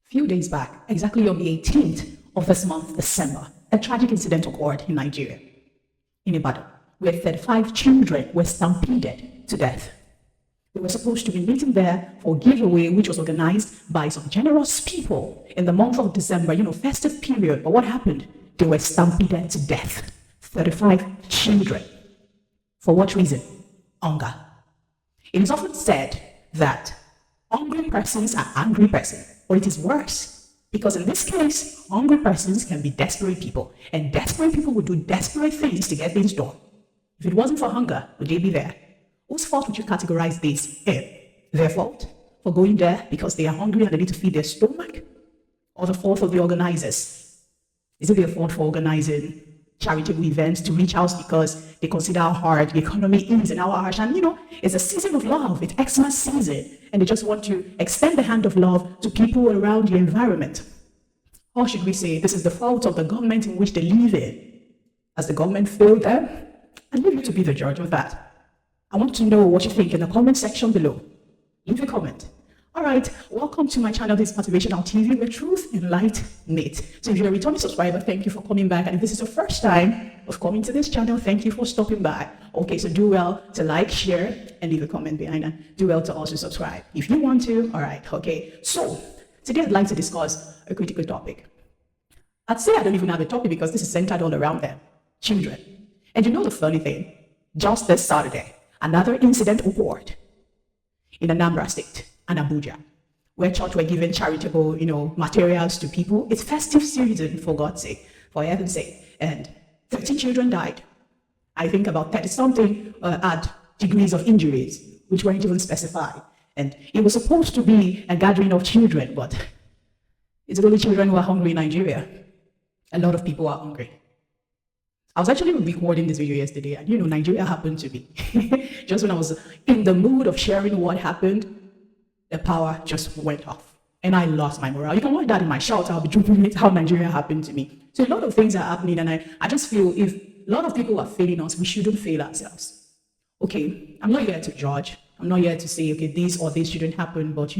Few days back, exactly on the 18th of this month, December, a tragic incident occurred in Nigeria, in Ibadan, where 35 children were stampeded to death. They were supposed to be meeting there for a giveaway, which was organized by some generous people in the month of December, festive period. But what happened? They were stampeded to death. 35 children. For what reason? Hunger. It is often said that hungry persons are angry persons, or it is worse, because in this case, hungry persons can be desperate people, and desperate people would do desperate things to get things done. If it wasn't for hunger, would they be there? Whose fault would you categorize this in? Their fault for going there because they are hungry and they need to feed their stomach? Or the fault of the organizers? Is it their fault for organizing charitable events to reach out because they consider how hard the economy is and how harsh? And it's a season of love, it's Xmas season, and they just want to extend the hand of love to people around the environment. Or should we say this is the fault of the government in which they live in? Has the government failed them? I leave you to be the judge of that. I want to know what you think in the comment section below. Leave a comment. All right, welcome to my channel. This is Motivational TV, where truth and light meet. So if you're a returning subscriber, thank you for coming back. And if this is your first time of coming to this channel, thank you for stopping by. Okay, so do well to like, share, and leave a comment behind, and do well to also subscribe if you want to. All right, okay. So today I'd like to discuss a critical topic. I'd say I don't even have a topic because this is centered all around them, children. And the funny thing, just this Saturday, another incident occurred in Anambra State and Abuja, where church were giving charitable, materials to people. It's festive season, for God's sake, for heaven's sake. And 13 children died. I think about 30-something had degrees of injuries, which weren't even specified. And it was supposed to be a gathering of children, but it's only children who are hungry in Nigeria. A lot of people are hungry. I was actually recording this video yesterday, and Nigeria happened to be. Just when I was in the mood of sharing what happened, the power just went off, and I lost my morale. You can watch that in my short. I'll be dropping it how Nigeria happened to me. So a lot of things are happening, and I just feel if a lot of people are failing us, we shouldn't fail ourselves. Okay, I'm not here to judge. I'm not here to say, okay, this or this shouldn't happen, but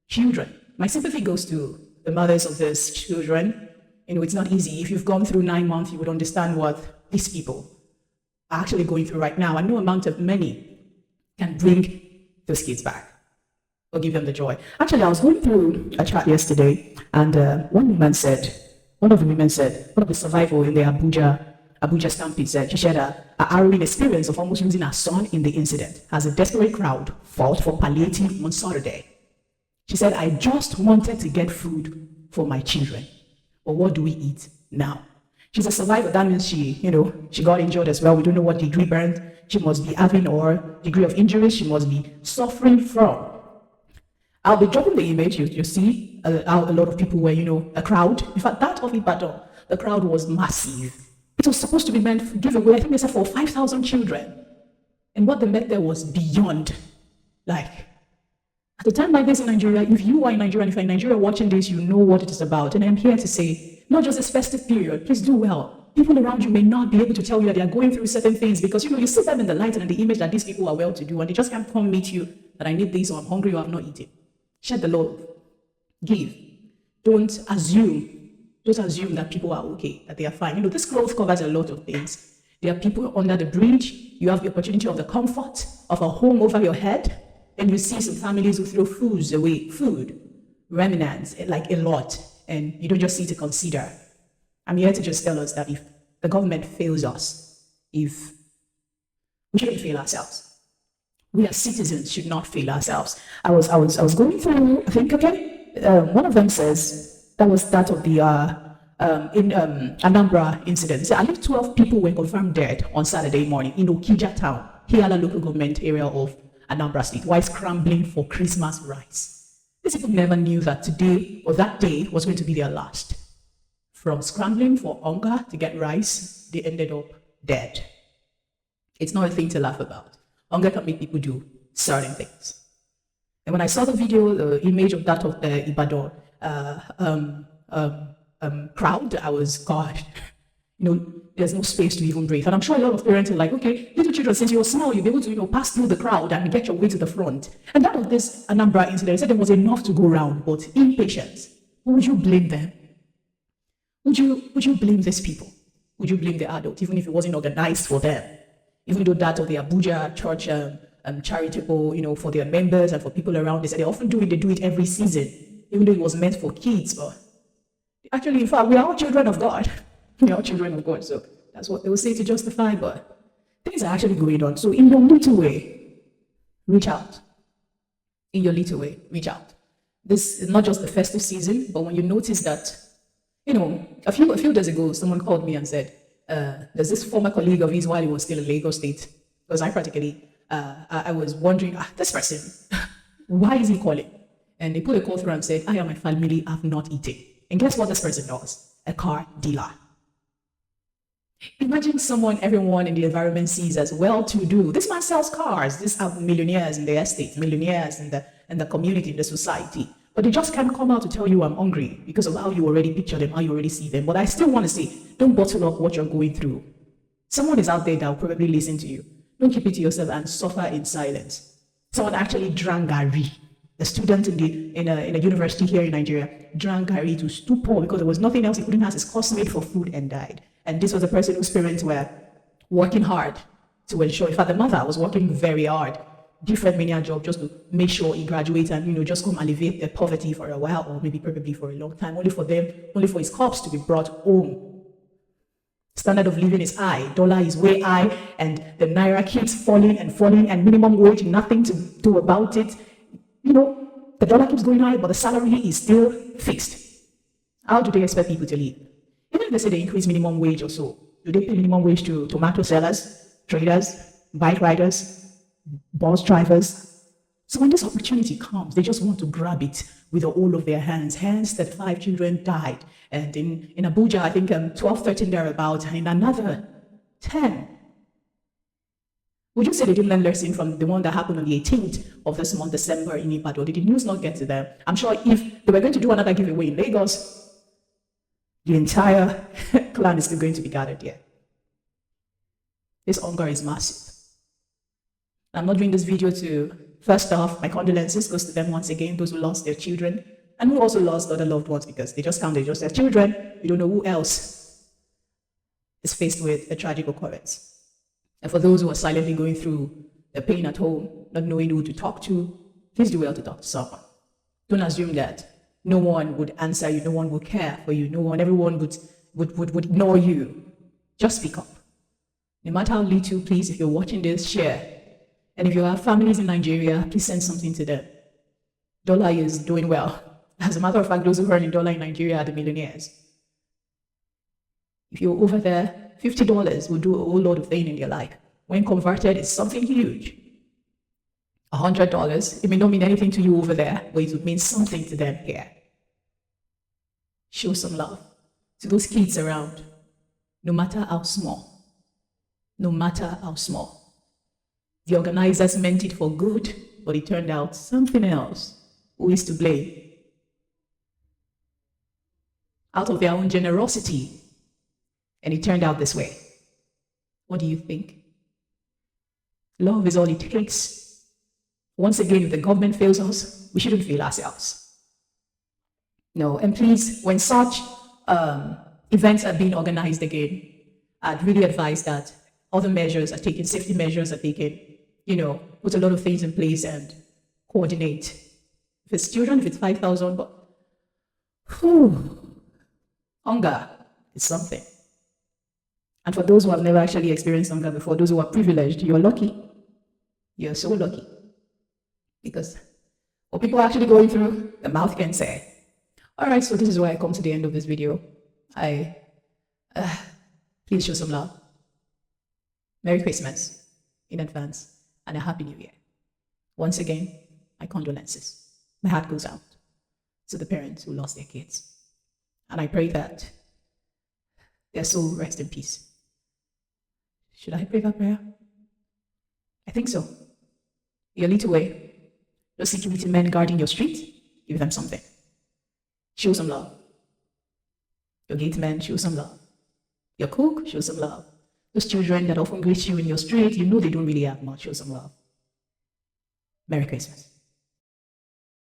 children. My sympathy goes to the mothers of these children. It's not easy. If you've gone through 9 months, you would understand what these people are actually going through right now. And no amount of money can bring those kids back or give them the joy. Actually, I was going through a chat yesterday, and one of the women said, one of the survivors in the Abuja Stampede said, she shared a harrowing experience of almost losing her son in the incident as a desperate crowd fought for palliative on Saturday. She said, I just wanted to get food for my children. But what do we eat now? She's a survivor. That means she got injured as well. We don't know what degree burns she must be having or degree of injury she must be suffering from. I'll be dropping the image. You see how a lot of people were, a crowd. In fact, that of Ibadan, the crowd was massive. It was supposed to be meant for giveaway. I think they said for 5,000 children. And what they met there was beyond. At a time like this in Nigeria, if you are in Nigeria, and if you're in Nigeria watching this, you know what it is about. And I'm here to say, not just this festive period, please do well. People around you may not be able to tell you that they are going through certain things because, you see them in the light and in the image that these people are well-to-do, and they just can't come meet you that I need this, or I'm hungry, or I'm not eating. Share the love. Give. Don't assume that people are okay, that they are fine. This cloth covers a lot of things. There are people under the bridge. You have the opportunity of the comfort of a home over your head. And you see some families who throw foods away, remnants, like a lot, and you don't just see to consider. I'm here to just tell us that if the government fails us, if we shouldn't fail ourselves. We as citizens should not fail ourselves. I was going through, I think, one of them says, that was that of the Anambra incident. So at least 12 people were confirmed dead on Saturday morning in Okija town, here the local government area of Anambra State, while scrambling for Christmas rice. These people never knew that today or that day was going to be their last. From scrambling for hunger to get rice, they ended up dead. It's not a thing to laugh about. Hunger can make people do certain things. And when I saw the video, the image of that of the Ibadan crowd, I was, God, There's no space to even breathe. And I'm sure a lot of parents are like, okay, little children, since you're small, you'll be able to, pass through the crowd and get your way to the front. And that was this Anambra incident. They said there was enough to go around, but impatience. Would you blame them? Would you blame these people? Would you blame the adult, even if it wasn't organized for them? Even though that of the Abuja church charitable, for their members and for people around, they said they often do it every season, even though it was meant for kids. But actually, in fact, we are all children of God. We are all children of God, so that's what they will say to justify, but things are actually going on. So in your little way, reach out. In your little way, reach out. This is not just the festive season, but when you notice that, a few days ago, someone called me and said, there's this former colleague of his while he was still in Lagos State, because I was wondering, this person, why is he calling? And they put a call through and said, I and my family have not eaten. And guess what this person does? A car dealer. Imagine everyone in the environment sees as well-to-do. This man sells cars. These are millionaires in the estate, millionaires in the community, in the society. But they just can't come out to tell you I'm hungry because of how you already picture them, how you already see them. But I still want to say, don't bottle up what you're going through. Someone is out there that will probably listen to you. Don't keep it to yourself and suffer in silence. Someone actually drank gari. The student in a university here in Nigeria drank gari to stupor because there was nothing else. He couldn't ask his classmate for food and died. And this was a person whose parents were working hard to ensure. In fact, the mother was working very hard, different menial job just to make sure he graduates and just come alleviate their poverty for a while, or maybe probably for a long time, only for his corpse to be brought home. Standard of living is high, dollar is way high, and the naira keeps falling, and minimum wage, nothing to do about it. The dollar keeps going high, but the salary is still fixed. How do they expect people to live? Even if they say they increase minimum wage or so, do they pay minimum wage to tomato sellers, traders, bike riders, bus drivers? So when this opportunity comes, they just want to grab it with all of their hands. Hence, that 5 children died. And in Abuja, I think 12, 13 thereabouts, and in another 10. Would you say they didn't learn lesson from the one that happened on the 18th of this month, December, in Ibadan? Did the news not get to them? I'm sure if they were going to do another giveaway in Lagos, the entire clan is still going to be gathered here. This hunger is massive. I'm not doing this video to, first off, my condolences goes to them once again, those who lost their children, and who also lost other loved ones because they just counted just their children. You don't know who else is faced with a tragic occurrence. And for those who are silently going through the pain at home, not knowing who to talk to, please do well to talk to someone. Don't assume that no one would answer you, no one would care for you, everyone would ignore you. Just speak up. No matter how little, please, if you're watching this, share. And if you have families in Nigeria, please send something to them. Dollar is doing well. As a matter of fact, those who earn in dollar in Nigeria are the millionaires. If you're over there, $50 will do a whole lot of things in your life. When converted, it's something huge. $100, it may not mean anything to you over there, but it would mean something to them here. Show some love to those kids around, no matter how small. No matter how small. The organizers meant it for good, but it turned out something else. Who is to blame? Out of their own generosity, and it turned out this way. What do you think? Love is all it takes. Once again, if the government fails us, we shouldn't fail ourselves. No, and please, when such events are being organized again, I'd really advise that other measures are taken, safety measures are taken, put a lot of things in place and coordinate. If it's children, if it's 5,000, but hunger is something. And for those who have never actually experienced hunger before, those who are privileged, you're lucky. You're so lucky. Because what people are actually going through, the mouth can say. All right, so this is where I come to the end of this video. Please show some love. Merry Christmas in advance and a Happy New Year. Once again, my condolences. My heart goes out to the parents who lost their kids. And I pray that their soul rest in peace. Should I pray that prayer? I think so. Your little way, those security men guarding your street, give them something. Show some love. Your gate men, show some love. Your cook, show some love. Those children that often greet you in your street, you know they don't really have much, show some love. Merry Christmas.